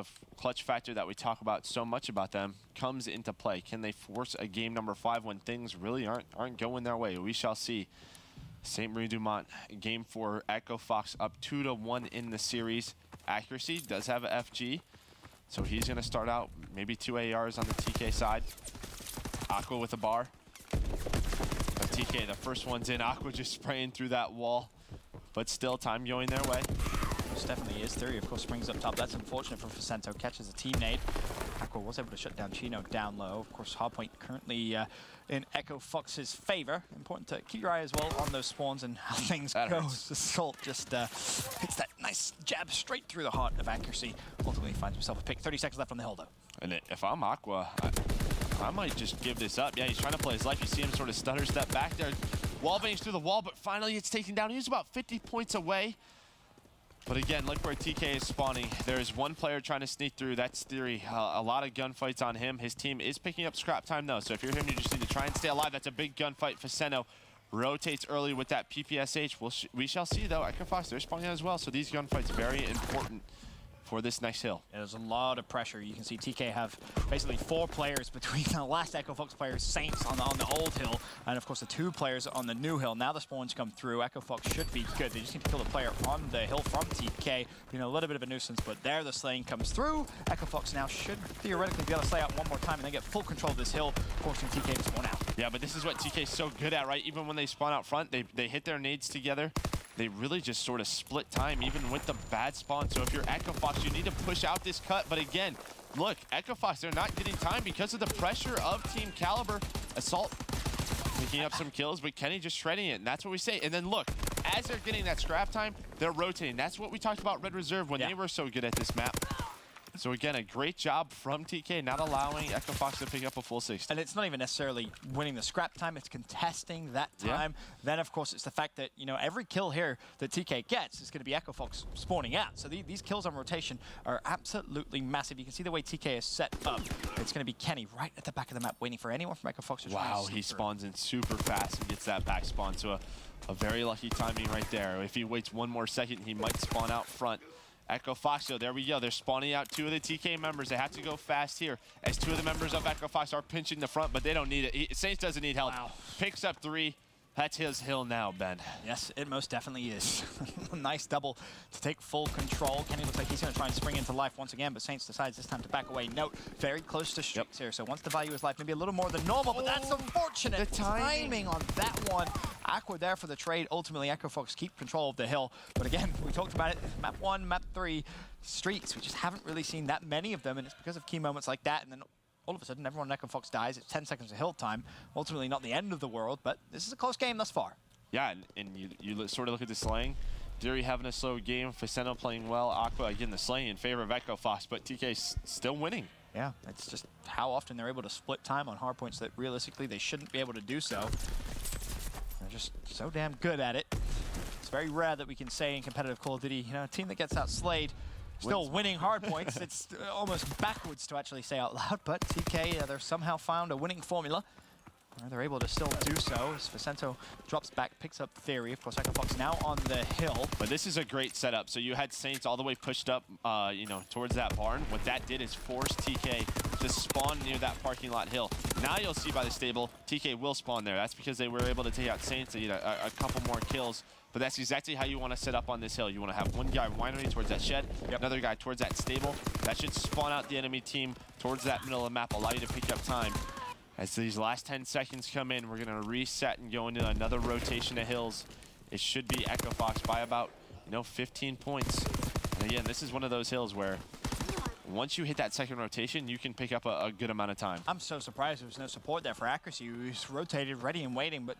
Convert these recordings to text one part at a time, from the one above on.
The clutch factor that we talk about so much about them comes into play. Can they force a game number 5 when things really aren't going their way? We shall see. St. Marie Dumont, game 4, Echo Fox up 2-1 in the series. Accuracy does have a FG, so he's going to start out maybe 2 ARs on the TK side. Aqua with a bar. But TK, the first one's in. Aqua just spraying through that wall, but still time going their way. This definitely is. Theory, of course, springs up top. That's unfortunate for Facento. Catches a team nade. Aqua was able to shut down Chino down low. Of course, hardpoint currently in Echo Fox's favor. Important to keep your eye as well on those spawns and how things go. Assault just hits that nice jab straight through the heart of accuracy. Ultimately finds himself a pick. 30 seconds left on the hill, though. And if I'm Aqua, I might just give this up. Yeah, he's trying to play his life. You see him sort of stutter step back there. Wall bangs through the wall, but finally it's taken down. He's about 50 points away. But again, look where TK is spawning. There's one player trying to sneak through. That's Theory. A lot of gunfights on him. His team is picking up scrap time, though. So if you're him, you just need to try and stay alive. That's a big gunfight. Facento rotates early with that PPSH. We shall see, though. Echo Fox, they're spawning as well. So these gunfights very important for this next hill. Yeah, there's a lot of pressure. You can see TK have basically 4 players between the last Echo Fox players, Saints on the old hill, and of course the 2 players on the new hill. Now the spawns come through. Echo Fox should be good. They just need to kill the player on the hill from TK. You know, a little bit of a nuisance, but there the slaying comes through. Echo Fox now should theoretically be able to slay out one more time and then get full control of this hill, forcing TK to spawn out. Yeah, but this is what TK is so good at, right? Even when they spawn out front, they hit their nades together. They really just sort of split time, even with the bad spawn. So if you're Echo Fox, you need to push out this cut. But again, look, Echo Fox, they're not getting time because of the pressure of Team Kaliber. Assault picking up some kills, but Kenny just shredding it, and that's what we say. And then look, as they're getting that scrap time, they're rotating. That's what we talked about Red Reserve when they were so good at this map. So again, a great job from TK, not allowing Echo Fox to pick up a full 60. And it's not even necessarily winning the scrap time, it's contesting that time. Yeah. Then, of course, it's the fact that, you know, every kill here that TK gets is going to be Echo Fox spawning out. So these kills on rotation are absolutely massive. You can see the way TK is set up. It's going to be Kenny right at the back of the map, waiting for anyone from Echo Fox to try Wow, he spawns in super fast and gets that back spawn. So a very lucky timing right there. If he waits one more second, he might spawn out front. Echo Fox, so there we go. They're spawning out 2 of the TK members. They have to go fast here, as 2 of the members of Echo Fox are pinching the front, but they don't need it. Saints doesn't need help. Wow. Picks up 3. That's his hill now, Ben. Yes, it most definitely is. Nice double to take full control. Kenny looks like he's going to try and spring into life once again, but Saints decides this time to back away. Note, very close to streaks here, so wants to value his life maybe a little more than normal, but that's unfortunate. The timing on that one. Aqua there for the trade. Ultimately, Echo Fox keep control of the hill. But again, we talked about it. Map 1, Map 3, streaks. We just haven't really seen that many of them, and it's because of key moments like that, and then all of a sudden, everyone in Echo Fox dies. It's 10 seconds of hill time. Ultimately, not the end of the world, but this is a close game thus far. Yeah, and you sort of look at the slaying. Theory having a slow game. Facento playing well. Aqua, again, the slaying in favor of Echo Fox, but TK still winning. Yeah, it's just how often they're able to split time on hardpoints that realistically they shouldn't be able to do so. They're just so damn good at it. It's very rare that we can say in competitive Call of Duty, you know, a team that gets outslayed still winning hard points. It's almost backwards to actually say out loud, but TK, they've somehow found a winning formula. They're able to still do so as Facento drops back, picks up Theory. Of course, Echo Fox now on the hill. But this is a great setup. So you had Saints all the way pushed up, you know, towards that barn. What that did is force TK to spawn near that parking lot hill. Now you'll see by the stable, TK will spawn there. That's because they were able to take out Saints. They need a couple more kills. But that's exactly how you want to set up on this hill. You want to have one guy winery towards that shed, another guy towards that stable. That should spawn out the enemy team towards that middle of the map, allow you to pick up time. As these last 10 seconds come in, we're going to reset and go into another rotation of hills. It should be Echo Fox by about, 15 points. And again, this is one of those hills where once you hit that second rotation, you can pick up a good amount of time. I'm so surprised there was no support there for accuracy. He was rotated, ready and waiting, but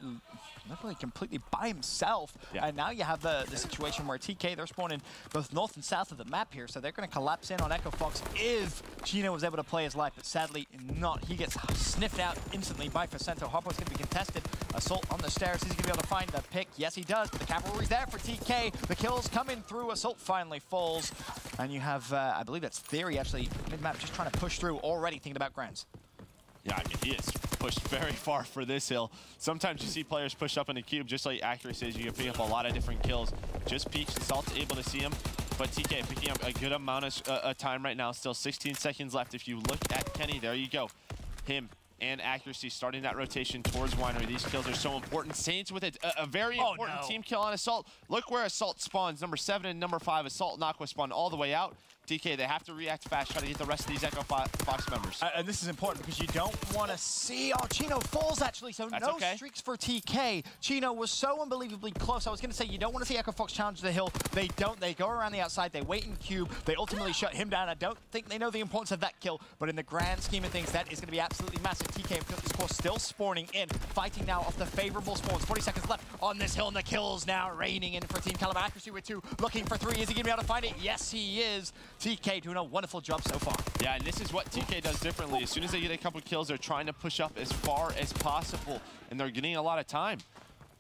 literally completely by himself. Yeah. And now you have the situation where TK, they're spawning both north and south of the map here, so they're going to collapse in on Echo Fox if Chino was able to play his life, but sadly not. He gets sniffed out instantly by Facento. Harpo's going to be contested. Assault on the stairs. He's going to be able to find the pick. Yes, he does, but the cavalry's there for TK. The kills coming through. Assault finally falls. And you have, I believe that's Theory, actually, mid-map, just trying to push through, already thinking about Grants. Yeah, I mean, he is pushed very far for this hill. Sometimes you see players push up in a cube, just like accuracy is. You can pick up a lot of different kills. Just peeks, Assault's able to see him. But TK picking up a good amount of time right now. Still 16 seconds left. If you look at Kenny, there you go. Him and accuracy starting that rotation towards Winery. These kills are so important. Saints with a very important team kill on Assault. Look where Assault spawns. Number 7 and number 5. Assault and Aqua spawn all the way out. TK, they have to react fast, try to get the rest of these Echo Fox members. And this is important because you don't want to see... Oh, Chino falls, actually, so no streaks for TK. Chino was so unbelievably close. I was going to say, you don't want to see Echo Fox challenge the hill. They don't. They go around the outside. They wait in cube. They ultimately shut him down. I don't think they know the importance of that kill, but in the grand scheme of things, that is going to be absolutely massive. TK, of course, still spawning in, fighting now off the favorable spawns. 40 seconds left on this hill, and the kills now raining in for Team Kaliber. Accuracy with 2, looking for 3. Is he going to be able to find it? Yes, he is. TK doing a wonderful job so far. Yeah, and this is what TK does differently. As soon as they get a couple kills, they're trying to push up as far as possible, and they're getting a lot of time.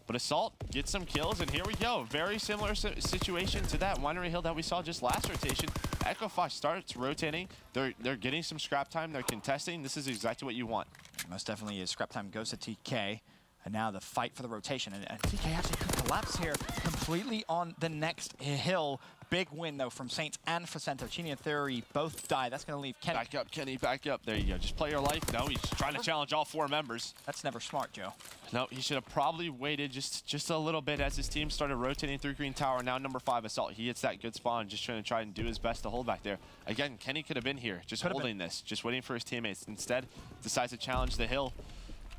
But Assault gets some kills, and here we go. Very similar situation to that Winery Hill that we saw just last rotation. Echo Fox starts rotating. They're getting some scrap time. They're contesting. This is exactly what you want. Most definitely is. Scrap time goes to TK. And now the fight for the rotation. And TK actually could collapse here completely on the next hill. Big win, though, from Saints and for Center. Chini and Theory both die. That's going to leave Kenny. Back up, Kenny, back up. There you go. Just play your life. No, he's trying to challenge all 4 members. That's never smart, Joe. No, he should have probably waited just a little bit as his team started rotating through Green Tower. Now number 5, Assault. He hits that good spawn, just try and do his best to hold back there. Again, Kenny could have been here, just holding this, just waiting for his teammates. Instead, decides to challenge the hill.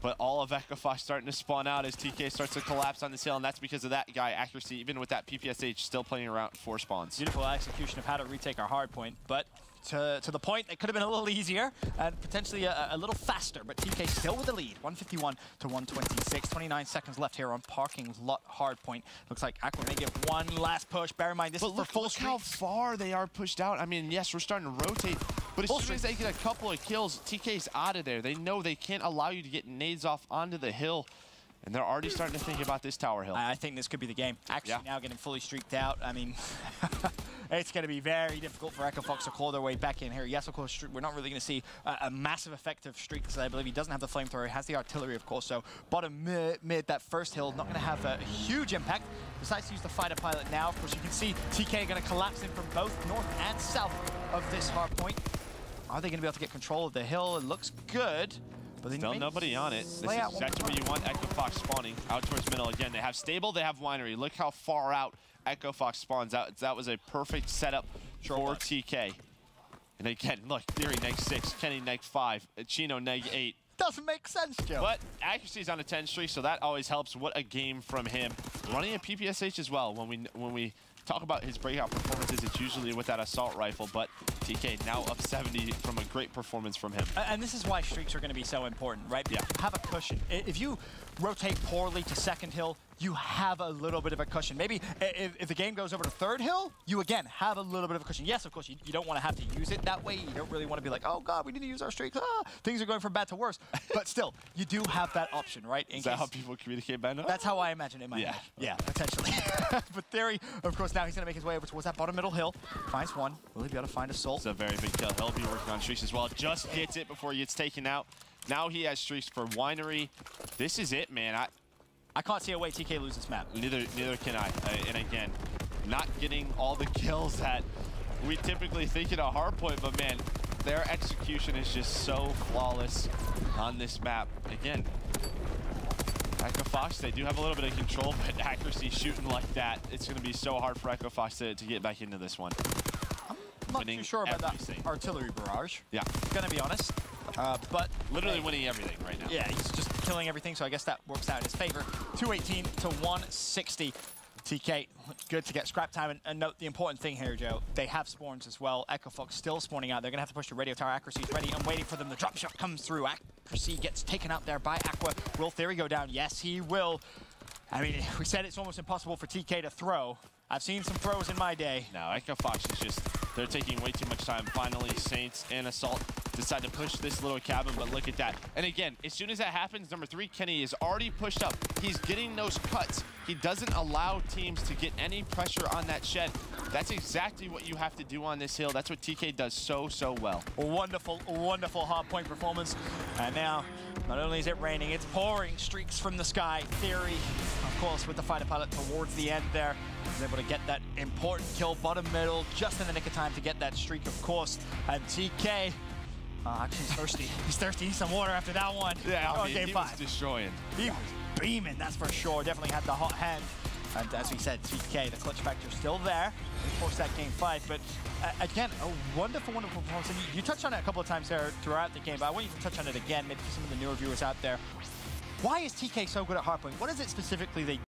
But all of Echo Fox starting to spawn out as TK starts to collapse on this hill, and that's because of that guy, accuracy, even with that PPSH, still playing around 4 spawns. Beautiful execution of how to retake our hard point, but to the point, it could have been a little easier and potentially a little faster, but TK still with the lead, 151 to 126. 29 seconds left here on parking lot hard point. Looks like Aqua may get one last push. Bear in mind, this is for full streak. Look how far they are pushed out. I mean, yes, we're starting to rotate, but as soon as they get a couple of kills, TK's out of there. They know they can't allow you to get nades off onto the hill, and they're already starting to think about this tower hill. I think this could be the game. Actually, now getting fully streaked out. I mean, it's going to be very difficult for Echo Fox to claw their way back in here. Yes, of course, we're not really going to see a massive effect of streaks. I believe he doesn't have the flamethrower. He has the artillery, of course. So bottom mid, that first hill, not going to have a huge impact. Decides to use the fighter pilot now. Of course, you can see TK going to collapse in from both north and south of this hard point. Are they going to be able to get control of the hill? It looks good. But still nobody on it. This is exactly where you want Echo Fox spawning, out towards middle. Again, they have Stable, they have Winery. Look how far out Echo Fox spawns out. That was a perfect setup for TK. And again, look, Theory -6, Kenny -5, Chino -8. Doesn't make sense, Joe. But accuracy's on a 10 streak, so that always helps. What a game from him. Running a PPSH as well. When we talk about his breakout performances, it's usually with that assault rifle, but TK now up 70 from a great performance from him. And this is why streaks are going to be so important, right? Yeah. Have a cushion. If you rotate poorly to second hill, you have a little bit of a cushion. Maybe if the game goes over to third hill, you again have a little bit of a cushion. Yes, of course, you don't want to have to use it that way. You don't really want to be like, oh God, we need to use our streaks. Ah, things are going from bad to worse. But still, you do have that option, right? Is that how people communicate better? That's how I imagine it might be. Yeah, potentially. But Theory, of course, now he's going to make his way over towards that bottom middle hill. Finds one. Will he be able to find Assault? It's a very big kill. He'll be working on streaks as well. Just gets it before he gets taken out. Now he has streaks for Winery. This is it, man. I can't see a way TK loses this map. Neither can I. And again, not getting all the kills that we typically think in a hard point, but man, their execution is just so flawless on this map. Again, Echo Fox, they do have a little bit of control, but accuracy shooting like that, it's going to be so hard for Echo Fox to get back into this one. I'm not too sure about that artillery barrage. Yeah. Gonna be honest. But literally winning everything right now. Yeah, he's just killing everything, so I guess that works out in his favor. 218 to 160. TK, good to get scrap time. And note the important thing here, Joe. They have spawns as well. Echo Fox still spawning out. They're going to have to push the radio tower. Accuracy is ready. I'm waiting for them. The drop shot comes through. Accuracy gets taken out there by Aqua. Will Theory go down? Yes, he will. I mean, we said it's almost impossible for TK to throw. I've seen some throws in my day. No, Echo Fox is just, they're taking way too much time. Finally, Saints and Assault decide to push this little cabin, but look at that. And again, as soon as that happens, number 3, Kenny, is already pushed up. He's getting those cuts. He doesn't allow teams to get any pressure on that shed. That's exactly what you have to do on this hill. That's what TK does so well. Wonderful, wonderful hard point performance. And now, not only is it raining, it's pouring streaks from the sky. Theory, of course, with the fighter pilot towards the end there. Was able to get that important kill, bottom middle, just in the nick of time to get that streak, of course. And TK, actually he's thirsty. He's thirsty. He's some water after that one. Yeah, I mean, game he 5. was destroying. He was beaming, that's for sure. Definitely had the hot hand. And as we said, TK, the clutch factor still there. Of course, that game 5. But again, a wonderful, wonderful performance. And you touched on it a couple of times there throughout the game, but I want you to touch on it again, maybe for some of the newer viewers out there. Why is TK so good at hardpoint? What is it specifically they